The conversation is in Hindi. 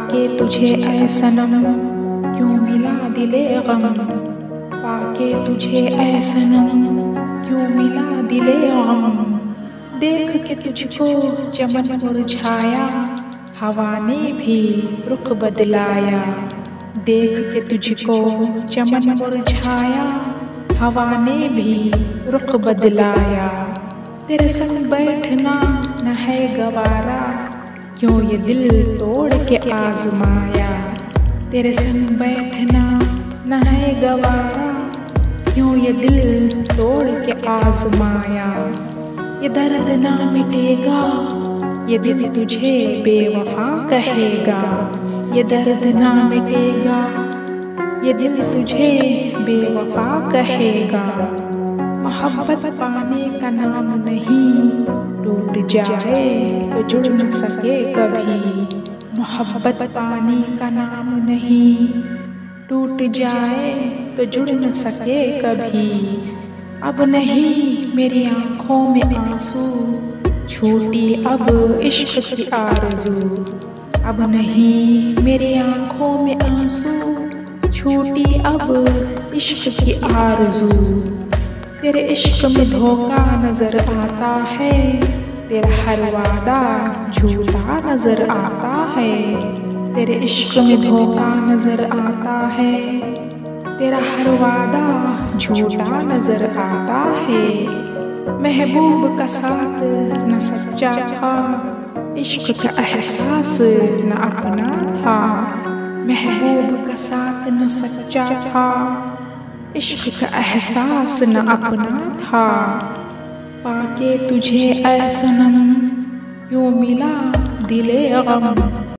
पाके तुझे ऐ सनम क्यों मिला दिले गम। पाके तुझे ऐ सनम क्यों मिला दिले गम। देख के तुझको चमन मुरझाया हवा ने भी रुख बदलाया। देख के तुझको चमन मुरझाया हवा ने भी रुख बदलाया। तेरे संग बैठना न है गवारा क्यों ये दिल तोड़ के आजमाया। तेरे संग बैठना न है गवारा क्यों ये दिल तोड़ के आजमाया। ये दर्द ना मिटेगा ये दिल तुझे बेवफा कहेगा। ये दर्द ना मिटेगा ये दिल तुझे बेवफा कहेगा। मोहब्बत पाने का नाम नहीं टूट जाए तो जुड़ न सके कभी। मोहब्बत पाने का नाम नहीं टूट जाए तो जुड़ न सके कभी। अब नहीं मेरी आँखों में आंसू छूटी अब इश्क की आरज़ू। अब नहीं मेरी आँखों में आंसू छूटी अब इश्क की आरज़ू। तेरे इश्क में धोखा नजर आता है तेरा हर वादा झूठा नजर आता है। तेरे इश्क में धोखा नजर आता है तेरा हर वादा झूठा नजर आता है। महबूब का साथ न सच्चा था इश्क का एहसास न अपना था। महबूब का साथ न सच्चा था इश्क का एहसास न अपना था। पाके तुझे ऐ सनम क्यों मिला दिले गम।